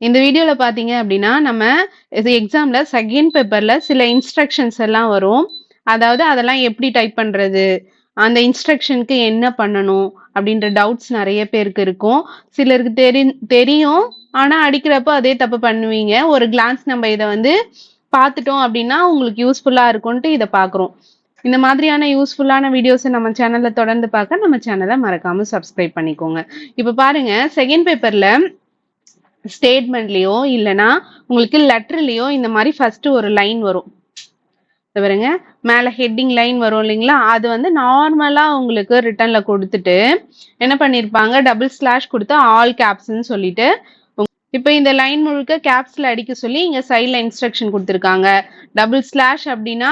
இந்த வீடியோல பார்த்தீங்க அப்படின்னா, நம்ம இது எக்ஸாம்ல செகண்ட் பேப்பர்ல சில இன்ஸ்ட்ரக்ஷன்ஸ் எல்லாம் வரும். அதாவது அதெல்லாம் எப்படி டைப் பண்றது? அந்த இன்ஸ்ட்ரக்ஷனுக்கு என்ன பண்ணணும்? அப்படின்ற டவுட்ஸ் நெறைய பேருக்கு இருக்கும். சிலருக்கு தெரியும். ஆனா அடிக்கிறப்போ அதே தப்பு பண்ணுவீங்க. ஒரு கிளான்ஸ் நம்ம இத வந்து பார்த்துட்டோம் அப்படின்னா, உங்களுக்கு யூஸ்ஃபுல்லா இருக்கும்ன்ட்டு இத பார்க்குறோம். இந்த மாதிரியான யூஸ்ஃபுல்லான வீடியோஸ நம்ம சேனல்ல தொடர்ந்து பார்க்க நம்ம சேனல மறக்காம சப்ஸ்கிரைப் பண்ணிக்கோங்க. இப்ப பாருங்க செகண்ட் பேப்பர்ல ஸ்டேட்மெண்ட்லயோ இல்லனா உங்களுக்கு லெட்டர்லயோ இந்த மாதிரி ஃபர்ஸ்ட் ஒரு லைன் வரும். பாருங்க மேல ஹெட்டிங் லைன் வரும் இல்லைங்களா? அது வந்து நார்மலா உங்களுக்கு ரிட்டன்ல கொடுத்துட்டு என்ன பண்ணிருப்பாங்க, டபுள் ஸ்லாஷ் கொடுத்து ஆல் கேப்ஸ்ன்னு சொல்லிட்டு இப்போ இந்த லைன் முழுக்க கேப்ஸ்ல அடிக்க சொல்லி இங்க சைட்ல இன்ஸ்ட்ரக்ஷன் கொடுத்துருக்காங்க. டபுள் ஸ்லாஷ் அப்படின்னா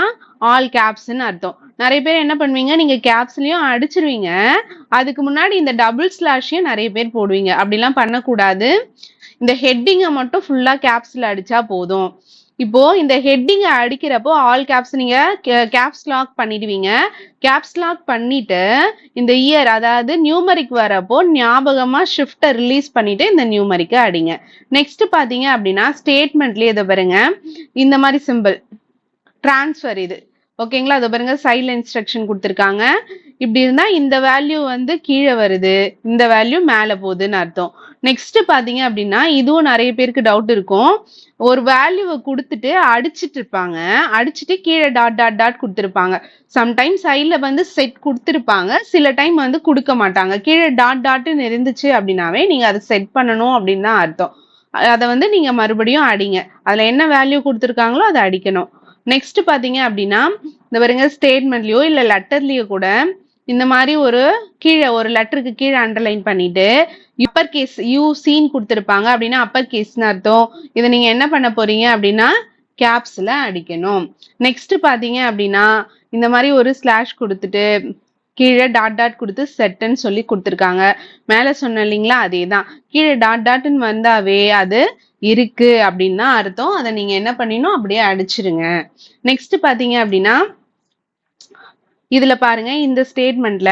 ஆல் கேப்ஸ்ன்னு அர்த்தம். நிறைய பேர் என்ன பண்ணுவீங்க, நீங்க கேப்ஸ்லயும் அடிச்சிருவீங்க, அதுக்கு முன்னாடி இந்த டபுள் ஸ்லாஷையும் நிறைய பேர் போடுவீங்க. அப்படிலாம் பண்ணக்கூடாது. இந்த ஹெட்டிங்கை மட்டும் ஃபுல்லா கேப்ஸ்ல அடிச்சா போதும். இப்போ இந்த ஹெட்டிங்கை அடிக்கிறப்போ ஆல் கேப்ஸ் நீங்க கேப்ஸ் லாக் பண்ணிடுவீங்க. கேப்ஸ் லாக் பண்ணிட்டு இந்த இயர் அதாவது நியூமரிக் வரப்போ ஞாபகமா ஷிஃப்டை ரிலீஸ் பண்ணிட்டு இந்த நியூமரிக்கை அடிங்க. நெக்ஸ்ட் பாத்தீங்க அப்படின்னா ஸ்டேட்மெண்ட்லயே இதை பாருங்க, இந்த மாதிரி சிம்பிள் டிரான்ஸ்ஃபர் இது ஓகேங்களா? அதை பாருங்க சைட்ல இன்ஸ்ட்ரக்ஷன் கொடுத்துருக்காங்க. இப்படி இருந்தா இந்த வேல்யூ வந்து கீழே வருது, இந்த வேல்யூ மேல போகுதுன்னு அர்த்தம். நெக்ஸ்ட் பாத்தீங்க அப்படின்னா இதுவும் நிறைய பேருக்கு டவுட் இருக்கும். ஒரு வேல்யூவை கொடுத்துட்டு அடிச்சிட்டு இருப்பாங்க, அடிச்சுட்டு கீழே டாட் டாட் டாட் கொடுத்துருப்பாங்க. சம்டைம் சைட்ல வந்து செட் கொடுத்துருப்பாங்க, சில டைம் வந்து கொடுக்க மாட்டாங்க. கீழே டாட் டாட்னு இருந்துச்சு அப்படின்னாவே நீங்க அதை செட் பண்ணணும் அப்படின்னு தான் அர்த்தம். அதை வந்து நீங்க மறுபடியும் அடிங்க, அதுல என்ன வேல்யூ கொடுத்துருக்காங்களோ அதை அடிக்கணும். நெக்ஸ்ட் பாத்தீங்க அப்படின்னா இந்த பாருங்க ஸ்டேட்மெண்ட்லயோ இல்ல லெட்டர்லயோ கூட இந்த மாதிரி ஒரு கீழே ஒரு லெட்டருக்கு கீழே அண்டர்லைன் பண்ணிட்டு அப்பர் கேஸ் யூ சீன் கொடுத்துருப்பாங்க அப்படின்னா அப்பர் கேஸ்னு அர்த்தம். இதை நீங்க என்ன பண்ண போறீங்க அப்படின்னா கேப்ஸ்ல அடிக்கணும். நெக்ஸ்ட் பாத்தீங்க அப்படின்னா இந்த மாதிரி ஒரு ஸ்லாஷ் கொடுத்துட்டு கீழே டாட் டாட் கொடுத்து செட்டுன்னு சொல்லி கொடுத்துருக்காங்க. மேல சொன்ன இல்லைங்களா, அதே தான். கீழே டாட் டாட்னு வந்தாவே அது இருக்கு அப்படின்னா அர்த்தம். அதை நீங்க என்ன பண்ணிடணும், அப்படியே அடிச்சிருங்க. நெக்ஸ்ட் பாத்தீங்க அப்படின்னா இதுல பாருங்க இந்த ஸ்டேட்மெண்ட்ல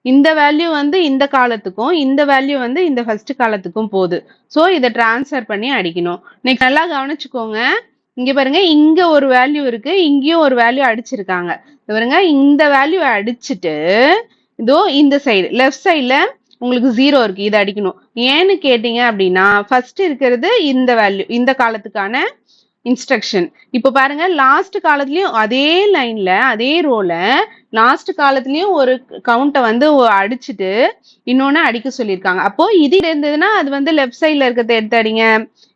இந்த வேல்யூ வந்து இந்த காலத்துக்கும் இந்த வேல்யூ வந்து இந்த ஃபர்ஸ்ட் காலத்துக்கும் போகுது. ஸோ இதை டிரான்ஸ்ஃபர் பண்ணி அடிக்கணும். நெக்ஸ்ட் நல்லா கவனிச்சுக்கோங்க. இங்க பாருங்க இங்க ஒரு வேல்யூ இருக்கு, இங்கேயும் ஒரு வேல்யூ அடிச்சிருக்காங்க. பாருங்க இந்த வேல்யூ அடிச்சுட்டு இதோ இந்த சைடு லெஃப்ட் சைட்ல உங்களுக்கு 0 இருக்கு, இதை அடிக்கணும். ஏன்னு கேட்டீங்க அப்படின்னா ஃபர்ஸ்ட் இருக்கிறது இந்த வேல்யூ, இந்த காலத்துக்கான இன்ஸ்ட்ரக்ஷன். இப்ப பாருங்க லாஸ்ட் காலத்துலயும் அதே லைன்ல அதே ரோல லாஸ்ட் காலத்துலயும் ஒரு கவுண்ட்டை வந்து அடிச்சுட்டு இன்னொன்னு அடிக்க சொல்லியிருக்காங்க. அப்போ இது இருந்ததுன்னா அது வந்து லெஃப்ட் சைட்ல இருக்கிறத எடுத்து அடிங்க,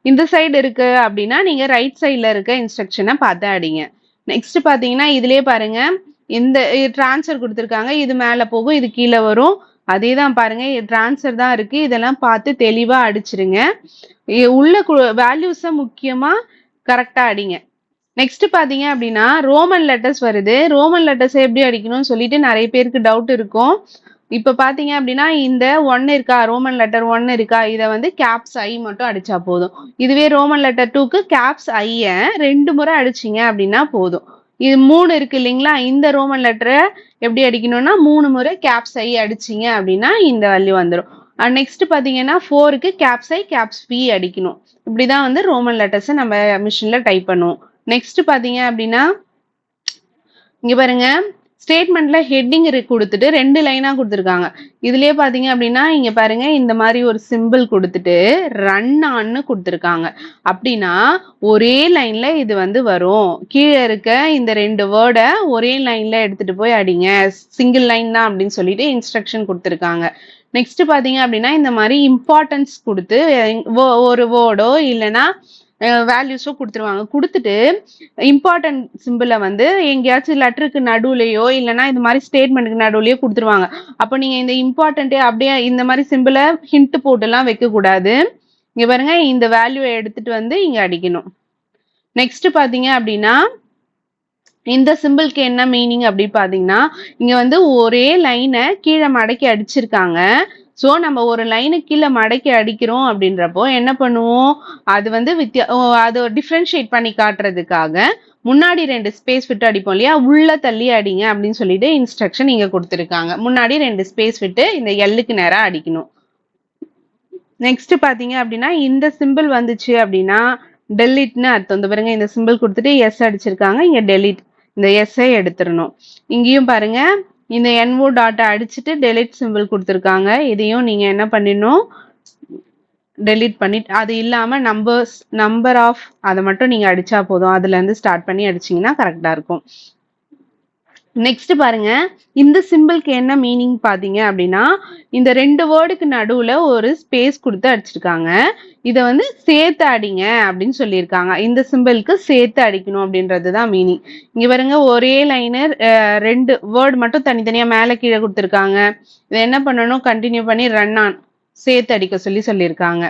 இந்த சைடு இருக்கு அப்படின்னா நீங்க ரைட் சைட்ல இருக்க இன்ஸ்ட்ரக்ஷனை பார்த்து அடிங்க. நெக்ஸ்ட் பாத்தீங்கன்னா இதுலயே பாருங்க இந்த டிரான்ஸ்ஃபர் கொடுத்துருக்காங்க, இது மேல போகும் இது கீழே வரும். அதே தான் பாருங்க டிரான்ஸ்ஃபர் தான் இருக்கு, இதெல்லாம் பார்த்து தெளிவா அடிச்சிருங்க. உள்ள வேல்யூஸை முக்கியமா கரெக்டா அடிங்க. நெக்ஸ்ட் பாத்தீங்க அப்படின்னா ரோமன் லெட்டர்ஸ் வருது. ரோமன் லெட்டர்ஸ் எப்படி அடிக்கணும்னு சொல்லிட்டு நிறைய பேருக்கு டவுட் இருக்கும். இப்ப பாத்தீங்க அப்படின்னா இந்த 1 இருக்கா, ரோமன் லெட்டர் 1 இருக்கா, இதை வந்து கேப்ஸ் ஐ மட்டும் அடிச்சா போதும். இதுவே ரோமன் லெட்டர் 2க்கு கேப்ஸ் ஐய 2 முறை அடிச்சிங்க அப்படின்னா போதும். இது 3 இருக்கு இல்லைங்களா, இந்த ரோமன் லெட்டரை எப்படி அடிக்கணும்னா 3 முறை கேப்ஸ் ஐ அடிச்சிங்க அப்படின்னா இந்த வேல்யூ வந்துடும். நெக்ஸ்ட் பாத்தீங்கன்னா 4க்கு கேப்ஸ் ஐ கேப்ஸ் பி அடிக்கணும். இப்படிதான் வந்து ரோமன் லெட்டர்ஸை நம்ம மிஷின்ல டைப் பண்ணுவோம். நெக்ஸ்ட் பாத்தீங்க அப்படின்னா இங்க பாருங்க ஸ்டேட்மெண்ட்ல ஹெட்டிங் கொடுத்துட்டு 2 லைனா கொடுத்துருக்காங்க. இதுலயே பாத்தீங்க அப்படின்னா இங்க பாருங்க இந்த மாதிரி ஒரு சிம்பிள் கொடுத்துட்டு ரன் ஆன்னு கொடுத்துருக்காங்க. அப்படின்னா ஒரே லைன்ல இது வந்து வரும். கீழே இருக்க இந்த 2 வேர்டை ஒரே லைன்ல எடுத்துட்டு போய் அடிங்க, சிங்கிள் லைன் தான் அப்படின்னு சொல்லிட்டு இன்ஸ்ட்ரக்ஷன் கொடுத்துருக்காங்க. நெக்ஸ்ட் பாத்தீங்க அப்படின்னா இந்த மாதிரி இம்பார்ட்டன்ஸ் கொடுத்து ஒரு வேர்டோ இல்லைன்னா வேல்யூஸோ கொடுத்துருவாங்க. கொடுத்துட்டு இம்பார்ட்டன்ட் சிம்பிளை வந்து எங்கேயாச்சும் லெட்டருக்கு நடுவுலையோ இல்லைன்னா இந்த மாதிரி ஸ்டேட்மெண்ட்டுக்கு நடுவுலையோ கொடுத்துருவாங்க. அப்போ நீங்க இந்த இம்பார்ட்டன்ட்டே அப்படியே இந்த மாதிரி சிம்பிளை ஹிண்ட் போட்டுலாம் வைக்க கூடாது. இங்க பாருங்க இந்த வேல்யூவை எடுத்துட்டு வந்து இங்க அடிக்கணும். நெக்ஸ்ட் பாத்தீங்க அப்படின்னா இந்த சிம்பிளுக்கு என்ன மீனிங் அப்படின்னு பாத்தீங்கன்னா இங்க வந்து ஒரே லைனை கீழே மடக்கி அடிச்சிருக்காங்க. ஸோ நம்ம ஒரு லைனு கீழே மடக்கி அடிக்கிறோம் அப்படின்றப்போ என்ன பண்ணுவோம், அது வந்து அதை டிஃப்ரென்ஷியேட் பண்ணி காட்டுறதுக்காக முன்னாடி 2 ஸ்பேஸ் விட்டு அடிப்போம் இல்லையா, உள்ள தள்ளி அடிங்க அப்படின்னு சொல்லிட்டு இன்ஸ்ட்ரக்ஷன் இங்க கொடுத்துருக்காங்க. முன்னாடி 2 ஸ்பேஸ் விட்டு இந்த எல்லுக்கு நேரா அடிக்கணும். நெக்ஸ்ட் பாத்தீங்க அப்படின்னா இந்த சிம்பிள் வந்துச்சு அப்படின்னா டெலிட்னு அர்த்தம். இந்த பாருங்க, இந்த சிம்பிள் கொடுத்துட்டு எஸ் அடிச்சிருக்காங்க, இங்க டெலிட், இந்த எஸ்ஐ எடுத்துடணும். இங்கேயும் பாருங்க, இந்த NO டாட்டை அடிச்சுட்டு டெலிட் சிம்பிள் கொடுத்துருக்காங்க, இதையும் நீங்க என்ன பண்ணிடணும், டெலிட் பண்ணிட்டு, அது இல்லாம நம்பர் ஆஃப் அதை மட்டும் நீங்க அடிச்சா போதும். அதுல இருந்து ஸ்டார்ட் பண்ணி அடிச்சீங்கன்னா கரெக்டா இருக்கும். நெக்ஸ்ட் பாருங்க, இந்த சிம்பிளுக்கு என்ன மீனிங் பாத்தீங்க அப்படின்னா, இந்த ரெண்டு வேர்டுக்கு நடுவுல ஒரு ஸ்பேஸ் கொடுத்து அடிச்சிருக்காங்க. இதை வந்து சேர்த்து அடிங்க அப்படின்னு சொல்லியிருக்காங்க. இந்த சிம்பிளுக்கு சேர்த்து அடிக்கணும் அப்படின்றதுதான் மீனிங். இங்க பாருங்க, ஒரே லைனர் ரெண்டு வேர்டு மட்டும் தனித்தனியா மேல கீழே கொடுத்துருக்காங்க. இதை என்ன பண்ணணும், கண்டினியூ பண்ணி ரன் ஆன் சேர்த்து அடிக்க சொல்லியிருக்காங்க.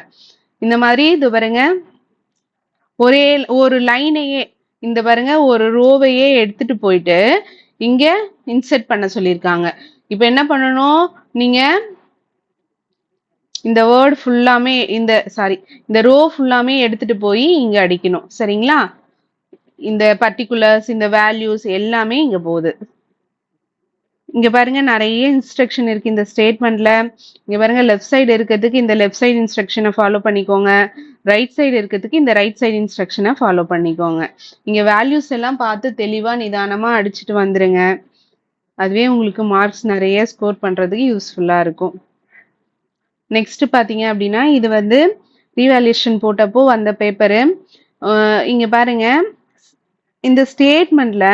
இந்த மாதிரி இது பாருங்க, ஒரே ஒரு லைனையே, இந்த பாருங்க ஒரு ரோவையே எடுத்துட்டு போயிட்டு இங்க இன்செர்ட் பண்ண சொல்லியிருக்காங்க. இப்ப என்ன பண்ணணும், நீங்க இந்த வேர்ட் ஃபுல்லாமே இந்த ரோ ஃபுல்லாமே எடுத்துட்டு போய் இங்க அடிக்கணும். சரிங்களா? இந்த பர்டிகுலர்ஸ், இந்த வேல்யூஸ் எல்லாமே இங்க போகுது. இங்க பாருங்க, நிறைய இன்ஸ்ட்ரக்ஷன் இருக்கு இந்த ஸ்டேட்மெண்ட்ல. இங்க பாருங்க, லெஃப்ட் சைடு இருக்கிறதுக்கு இந்த லெஃப்ட் சைடு இன்ஸ்ட்ரக்ஷனை ஃபாலோ பண்ணிக்கோங்க, ரைட் சைடு இருக்கிறதுக்கு இந்த ரைட் சைடு இன்ஸ்ட்ரக்ஷனை ஃபாலோ பண்ணிக்கோங்க. இங்க வேல்யூஸ் எல்லாம் பார்த்து தெளிவா நிதானமா அடிச்சுட்டு வந்துருங்க. அதுவே உங்களுக்கு மார்க்ஸ் நிறைய ஸ்கோர் பண்றதுக்கு யூஸ்ஃபுல்லா இருக்கும். நெக்ஸ்ட் பாத்தீங்க அப்படின்னா, இது வந்து ரீவேல்யூஷன் போட்டப்போ வந்த பேப்பரு. இங்க பாருங்க, இந்த ஸ்டேட்மெண்ட்ல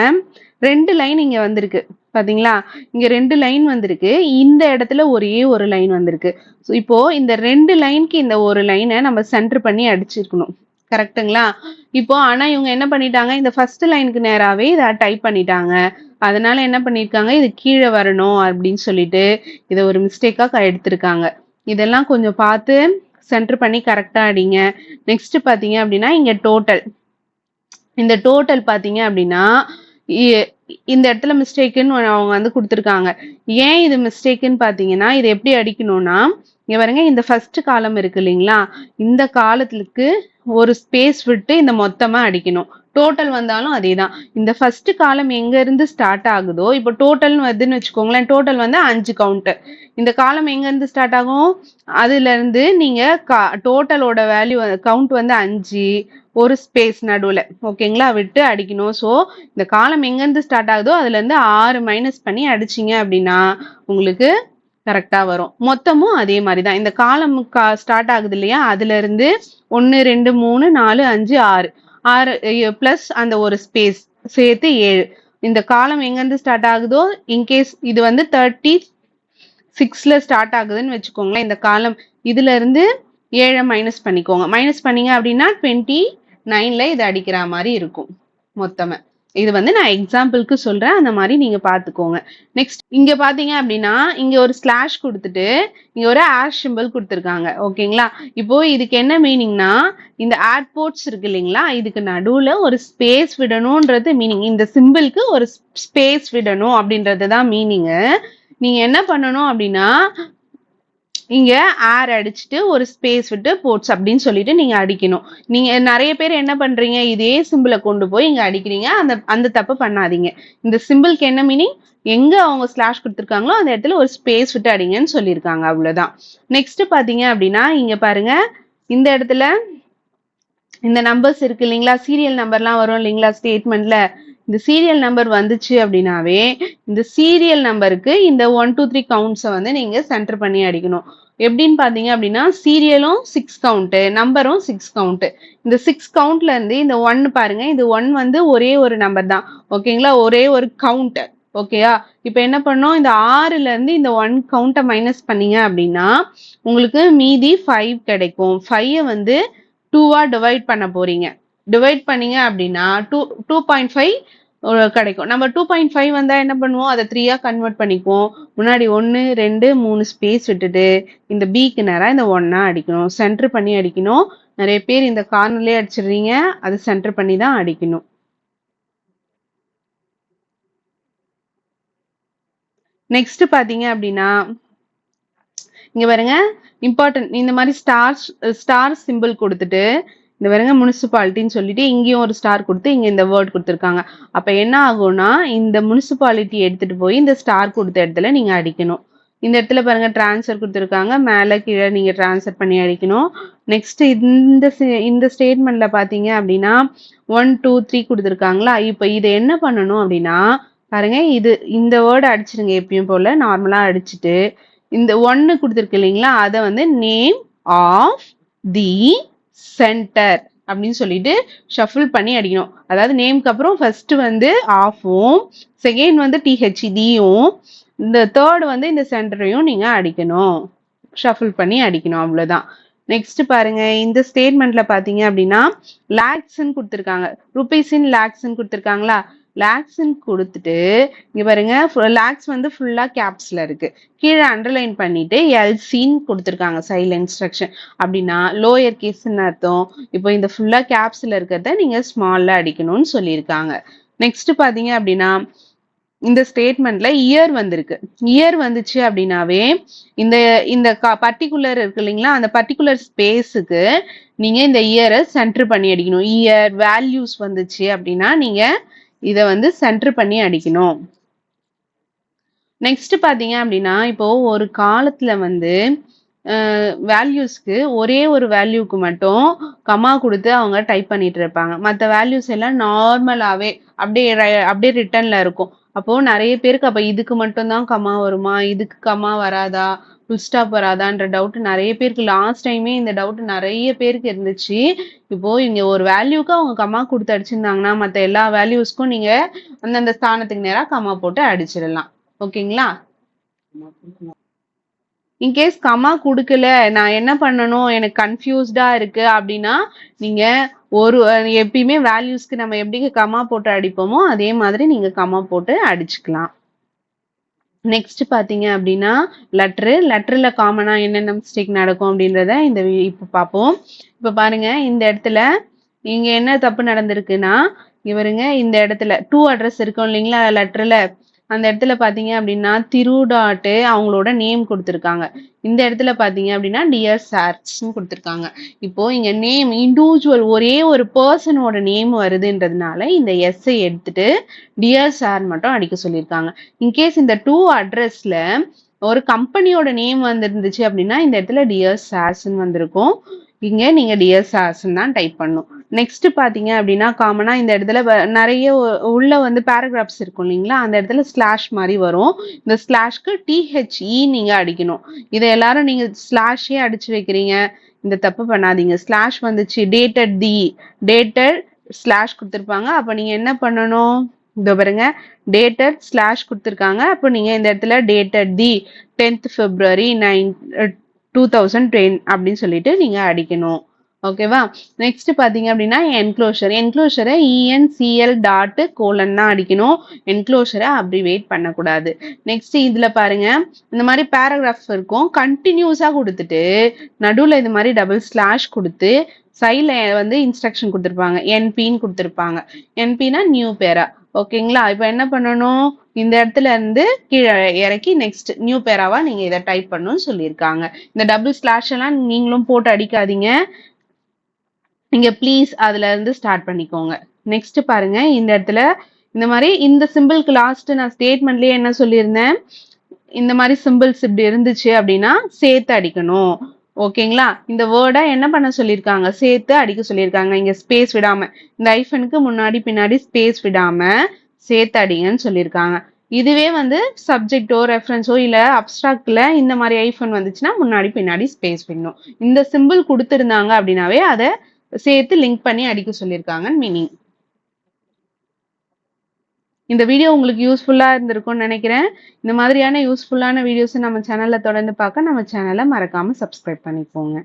2 லைன் இங்க வந்திருக்கு பாத்தீங்களா? இங்க 2 லைன் வந்திருக்கு, இந்த இடத்துல ஒரே ஒரு லைன் வந்திருக்கு. இப்போ இந்த 2 லைனுக்கு இந்த ஒரு லைனை நம்ம சென்டர் பண்ணி அடிச்சிருக்கணும். கரெக்டுங்களா? இப்போ ஆனா இவங்க என்ன பண்ணிட்டாங்க, இந்த ஃபர்ஸ்ட் லைனுக்கு நேராவே இதை டைப் பண்ணிட்டாங்க. அதனால என்ன பண்ணிருக்காங்க, இது கீழே வரணும் அப்படின்னு சொல்லிட்டு இதை ஒரு மிஸ்டேக்கா எடுத்திருக்காங்க. இதெல்லாம் கொஞ்சம் பார்த்து சென்டர் பண்ணி கரெக்டா அடிங்க. நெக்ஸ்ட் பாத்தீங்க அப்படின்னா, இங்க டோட்டல், இந்த டோட்டல் பாத்தீங்க அப்படின்னா இந்த இடத்துல மிஸ்டேக்குன்னு அவங்க வந்து கொடுத்துருக்காங்க. ஏன் இது மிஸ்டேக்குன்னு பாத்தீங்கன்னா, இது எப்படி அடிக்கணும்னா, இங்க பாருங்க, இந்த ஃபர்ஸ்ட் காலம் இருக்கு இல்லைங்களா, இந்த காலத்துக்கு ஒரு ஸ்பேஸ் விட்டு இந்த மொத்தமா அடிக்கணும். டோட்டல் வந்தாலும் அதேதான். இந்த ஃபர்ஸ்ட் காலம் எங்க இருந்து ஸ்டார்ட் ஆகுதோ, இப்போ டோட்டல் வருதுன்னு வச்சுக்கோங்களேன், டோட்டல் வந்து 5 கவுண்ட். இந்த காலம் எங்க இருந்து ஸ்டார்ட் ஆகும், அதுல இருந்து நீங்க டோட்டலோட வேல்யூ கவுண்ட் வந்து 5, ஒரு ஸ்பேஸ் நடுவுல ஓகேங்களா விட்டு அடிக்கணும். ஸோ இந்த காலம் எங்க இருந்து ஸ்டார்ட் ஆகுதோ அதுல இருந்து 6 மைனஸ் பண்ணி அடிச்சிங்க அப்படின்னா உங்களுக்கு கரெக்டா வரும். மொத்தமும் அதே மாதிரிதான். இந்த காலம் ஸ்டார்ட் ஆகுது இல்லையா, அதுல இருந்து 1 2 3 4 5 6 பிளஸ் அந்த ஒரு ஸ்பேஸ் சேர்த்து 7. இந்த காலம் எங்க இருந்து ஸ்டார்ட் ஆகுதோ, இன்கேஸ் இது வந்து 36ல ஸ்டார்ட் ஆகுதுன்னு வச்சுக்கோங்களேன், இந்த காலம் இதுல இருந்து 7 மைனஸ் பண்ணிக்கோங்க. மைனஸ் பண்ணீங்க அப்படின்னா 29ல இது அடிக்கிற மாதிரி இருக்கும் மொத்தமா. இது வந்து நான் எக்ஸாம்பிளுக்கு சொல்றேன், அந்த மாதிரி நீங்க பாத்துக்கோங்க. நெக்ஸ்ட் இங்க பாத்தீங்க அப்படின்னா, இங்க ஒரு ஸ்லாஷ் கொடுத்துட்டு இங்க ஒரு ஆட் சிம்பிள் கொடுத்துருக்காங்க. ஓகேங்களா? இப்போ இதுக்கு என்ன மீனிங்னா, இந்த ஆட் போர்ட்ஸ் இருக்கு இல்லைங்களா, இதுக்கு நடுவுல ஒரு ஸ்பேஸ் விடணும்ன்றது மீனிங். இந்த சிம்பிளுக்கு ஒரு ஸ்பேஸ் விடணும் அப்படின்றதுதான் மீனிங். நீங்க என்ன பண்ணணும் அப்படின்னா, இங்க ஏர் அடிச்சுட்டு ஒரு ஸ்பேஸ் விட்டு போர்ட்ஸ் அப்படின்னு சொல்லிட்டு நீங்க அடிக்கணும். நீங்க நிறைய பேர் என்ன பண்றீங்க, இதே சிம்பிளை கொண்டு போய் இங்க அடிக்கிறீங்க. அந்த தப்பு பண்ணாதீங்க. இந்த சிம்பிளுக்கு என்ன மீனிங், எங்க அவங்க ஸ்லாஷ் கொடுத்துருக்காங்களோ அந்த இடத்துல ஒரு ஸ்பேஸ் விட்டு அடிங்கன்னு சொல்லியிருக்காங்க, அவ்வளவுதான். நெக்ஸ்ட் பாத்தீங்க அப்படின்னா, இங்க பாருங்க, இந்த இடத்துல இந்த நம்பர்ஸ் இருக்கு இல்லைங்களா, சீரியல் நம்பர்லாம் வரும் இல்லைங்களா ஸ்டேட்மெண்ட்ல, இந்த சீரியல் நம்பர் வந்துச்சு அப்படின்னாவே இந்த சீரியல் நம்பருக்கு இந்த 1 2 3 கவுண்ட்ஸை வந்து நீங்க சென்டர் பண்ணி அடிக்கணும். எப்படின்னு பாத்தீங்க அப்படின்னா, சீரியலும் 6 கவுண்ட், நம்பரும் 6 கவுண்ட். இந்த 6 கவுண்ட்ல இருந்து இந்த 1 பாருங்க, இது 1 வந்து ஒரே ஒரு நம்பர் தான் ஓகேங்களா, ஒரே ஒரு கவுண்ட். ஓகேயா? இப்ப என்ன பண்ணோம், இந்த 6ல இருந்து இந்த 1 கவுண்ட்டை மைனஸ் பண்ணீங்க அப்படின்னா உங்களுக்கு மீதி 5 கிடைக்கும். 5 வந்து 2ஆ டிவைட் பண்ண போறீங்க. டிவைட் பண்ணீங்க அப்படின்னா 2.5 கிடைக்கும். நம்ம 2.5 வந்தா என்ன பண்ணுவோம், அதை 3ஆ கன்வெர்ட் பண்ணிக்குவோம். முன்னாடி 1 2 3 ஸ்பேஸ் விட்டுட்டு இந்த பிக்கு நேரா இந்த 1ஆ அடிக்கணும். சென்டர் பண்ணி அடிக்கணும். நிறைய பேர் இந்த கார்னர்லயே அடிச்சிடுறீங்க, அது சென்டர் பண்ணி தான் அடிக்கணும். நெக்ஸ்ட் பாத்தீங்க அப்படின்னா, இங்க பாருங்க, இம்பார்ட்டன்ட், இந்த மாதிரி ஸ்டார் சிம்பிள் கொடுத்துட்டு இந்த பாருங்க முனிசிபாலிட்டின்னு சொல்லிட்டு இங்கேயும் ஒரு ஸ்டார் கொடுத்து இங்க இந்த வேர்ட் கொடுத்துருக்காங்க. அப்ப என்ன ஆகும்னா, இந்த முனிசிபாலிட்டி எடுத்துட்டு போய் இந்த ஸ்டார் கொடுத்த இடத்துல நீங்க அடிக்கணும். இந்த இடத்துல பாருங்க ட்ரான்ஸ்ஃபர் கொடுத்துருக்காங்க, மேலே கீழே நீங்க ட்ரான்ஸ்ஃபர் பண்ணி அடிக்கணும். நெக்ஸ்ட் இந்த ஸ்டேட்மெண்ட்ல பாத்தீங்க அப்படின்னா 1 2 3 கொடுத்துருக்காங்களா. இப்போ இதை என்ன பண்ணணும் அப்படின்னா பாருங்க, இந்த வேர்டு அடிச்சிருங்க எப்பயும் போல நார்மலா அடிச்சுட்டு இந்த 1 கொடுத்துருக்கு இல்லைங்களா, அதை வந்து நேம் ஆஃப் தி சென்டர் அப்படின்னு சொல்லிட்டு ஷஃபிள் பண்ணி அடிக்கணும். அதாவது நேம்க்கு அப்புறம் ஃபர்ஸ்ட் வந்து ஆஃபும், செகண்ட் வந்து டிஹெச்டியும், இந்த தேர்ட் வந்து இந்த சென்டரையும் நீங்க அடிக்கணும், ஷஃபிள் பண்ணி அடிக்கணும், அவ்வளவுதான். நெக்ஸ்ட் பாருங்க, இந்த ஸ்டேட்மெண்ட்ல பாத்தீங்க அப்படின்னா லேக்ஸ்ன்னு கொடுத்துருக்காங்க, ருபீஸ் இன் லேக்ஸ்ன்னு கொடுத்துருக்காங்களா. லேக்ஸ்ன்னு கொடுத்துட்டு இங்க பாருங்க லேக்ஸ் வந்து ஃபுல்லா கேப்ஸ்ல இருக்கு, கீழே அண்டர்லைன் பண்ணிட்டு எல்சின்னு கொடுத்துருக்காங்க சைட்ல இன்ஸ்ட்ரக்ஷன். அப்படின்னா லோயர் கேஸ்ன்னு அர்த்தம். இப்போ இந்த ஃபுல்லா கேப்ஸ்ல இருக்கிறத நீங்க ஸ்மால்ல அடிக்கணும்னு சொல்லியிருக்காங்க. நெக்ஸ்ட் பாத்தீங்க அப்படின்னா இந்த ஸ்டேட்மெண்ட்ல இயர் வந்திருக்கு. இயர் வந்துச்சு அப்படின்னாவே இந்த இந்த பர்டிகுலர் இருக்கு இல்லைங்களா, அந்த பர்டிகுலர் ஸ்பேஸுக்கு நீங்க இந்த இயரை சென்டர் பண்ணி அடிக்கணும். இயர் வேல்யூஸ் வந்துச்சு அப்படின்னா நீங்க இதை வந்து சென்டர் பண்ணி அடிக்கணும். நெக்ஸ்ட் பாத்தீங்க அப்படின்னா இப்போ ஒரு காலத்துல வந்து வேல்யூஸ்க்கு ஒரே ஒரு வேல்யூக்கு மட்டும் கமா கொடுத்து அவங்க டைப் பண்ணிட்டு இருப்பாங்க, மற்ற வேல்யூஸ் எல்லாம் நார்மலாவே அப்படியே ரிட்டர்ன்ல இருக்கும். அப்போ நிறைய பேருக்கு அப்ப இதுக்கு மட்டும்தான் கமா வருமா, இதுக்கு கமா வராதா, ஃபுல் ஸ்டாப் வராதான்ற டவுட் நிறைய பேருக்கு, லாஸ்ட் டைமே இந்த டவுட் நிறைய பேருக்கு இருந்துச்சு. இப்போ இங்க ஒரு வேல்யூக்கு அவங்க கமா கொடுத்து அடிச்சிருந்தாங்கன்னா மற்ற எல்லா வேல்யூஸ்க்கும் நீங்க அந்தந்த ஸ்தானத்துக்கு நேரா கமா போட்டு அடிச்சிடலாம். ஓகேங்களா. இன்கேஸ் கமா கொடுக்கல, நான் என்ன பண்ணணும், எனக்கு கன்ஃபியூஸ்டா இருக்கு அப்படின்னா நீங்க எப்பயுமே வேல்யூஸ்க்கு நம்ம எப்படி கமா போட்டு அடிப்போமோ அதே மாதிரி நீங்க கமா போட்டு அடிச்சுக்கலாம். நெக்ஸ்ட் பாத்தீங்க அப்படின்னா லெட்டர்ல காமனா என்னென்ன மிஸ்டேக் நடக்கும் அப்படின்றத இப்ப பார்ப்போம். இப்ப பாருங்க, இந்த இடத்துல இங்க என்ன தப்பு நடந்திருக்குன்னா இவருங்க இந்த இடத்துல 2 அட்ரஸ் இருக்கும் இல்லைங்களா லெட்டர்ல, அந்த இடத்துல பாத்தீங்க அப்படின்னா திரு டாட் அவங்களோட நேம் கொடுத்துருக்காங்க. இந்த இடத்துல பாத்தீங்க அப்படின்னா டியர் சார்ஸ்ன்னு கொடுத்துருக்காங்க. இப்போ இங்க நேம் இண்டிவிஜுவல் ஒரே ஒரு பர்சனோட நேம் வருதுன்றதுனால இந்த எஸ்ஐ எடுத்துட்டு டியர் சார் மட்டும் அடிக்க சொல்லியிருக்காங்க. இன்கேஸ் இந்த 2 அட்ரஸ்ல ஒரு கம்பெனியோட நேம் வந்துருந்துச்சு அப்படின்னா இந்த இடத்துல டியர் சார்ஸ்ன்னு வந்திருக்கும், இங்க நீங்க டியர் சார்ஸ்ன்னு தான் டைப் பண்ணும். நெக்ஸ்ட் பாத்தீங்க அப்படின்னா காமனா இந்த இடத்துல நிறைய உள்ள வந்து பேராகிராஃப்ஸ் இருக்கும் இல்லைங்களா, அந்த இடத்துல ஸ்லாஷ் மாதிரி வரும். இந்த ஸ்லாஷ்க்கு டிஹெச்இ நீங்க அடிக்கணும். இதை எல்லாரும் நீங்க ஸ்லாஷே அடிச்சு வைக்கிறீங்க, இந்த தப்பு பண்ணாதீங்க. ஸ்லாஷ் வந்துச்சு, டேட்டட் ஸ்லாஷ் கொடுத்துருப்பாங்க, அப்ப நீங்க என்ன பண்ணணும், இதோ பாருங்க டேட்டட் ஸ்லாஷ் கொடுத்துருக்காங்க, அப்போ நீங்க இந்த இடத்துல டேட்டட் தி 10th February 2010 அப்படின்னு சொல்லிட்டு நீங்க அடிக்கணும். ஓகேவா. நெக்ஸ்ட் பாத்தீங்க அப்படின்னா என்க்ளோஷரை ENCL டாட் கோலன் தான் அடிக்கணும், என்க்ளோஷரை அப்ரிவேட் பண்ணக்கூடாது. நெக்ஸ்ட் இதுல பாருங்க இந்த மாதிரி பேராகிராஃப் இருக்கும், கண்டினியூஸா கொடுத்துட்டு நடுவுல இது மாதிரி டபுள் ஸ்லாஷ் கொடுத்து சைட்ல வந்து இன்ஸ்ட்ரக்ஷன் கொடுத்துருப்பாங்க, என்பின்னு கொடுத்துருப்பாங்க. என்பினா நியூ பேரா. ஓகேங்களா. இப்ப என்ன பண்ணணும், இந்த இடத்துல இருந்து கீழே இறக்கி நெக்ஸ்ட் நியூ பேராவா நீங்க இதை டைப் பண்ணணும்னு சொல்லியிருக்காங்க. இந்த டபுள் ஸ்லாஷ் எல்லாம் நீங்களும் போட்டு அடிக்காதீங்க, நீங்க ப்ளீஸ் அதுல இருந்து ஸ்டார்ட் பண்ணிக்கோங்க. நெக்ஸ்ட் பாருங்க, இந்த இடத்துல இந்த மாதிரி இந்த சிம்பிளுக்கு லாஸ்ட் நான் ஸ்டேட்மெண்ட்லயே என்ன சொல்லியிருந்தேன், இந்த மாதிரி சிம்பிள்ஸ் இப்படி இருந்துச்சு அப்படின்னா சேர்த்து அடிக்கணும். ஓகேங்களா. இந்த வேர்டை என்ன பண்ண சொல்லியிருக்காங்க, சேர்த்து அடிக்க சொல்லியிருக்காங்க. இங்க ஸ்பேஸ் விடாம, இந்த ஐஃபனுக்கு முன்னாடி பின்னாடி ஸ்பேஸ் விடாம சேர்த்து அடிங்கன்னு சொல்லியிருக்காங்க. இதுவே வந்து சப்ஜெக்டோ ரெஃபரன்ஸோ இல்ல அப்ஸ்ட்ராக்ட்ல இந்த மாதிரி ஐஃபன் வந்துச்சுன்னா முன்னாடி பின்னாடி ஸ்பேஸ் விடணும். இந்த சிம்பிள் கொடுத்துருந்தாங்க அப்படின்னாவே அதை சேர்த்து லிங்க் பண்ணி அடிக்க சொல்லியிருக்காங்கன்னு மீனிங். இந்த வீடியோ உங்களுக்கு யூஸ்ஃபுல்லா இருந்திருக்கும்னு நினைக்கிறேன். இந்த மாதிரியான யூஸ்ஃபுல்லான வீடியோஸ் நம்ம சேனல்ல தொடர்ந்து பார்க்க நம்ம சேனலை மறக்காம சப்ஸ்கிரைப் பண்ணிக்கோங்க.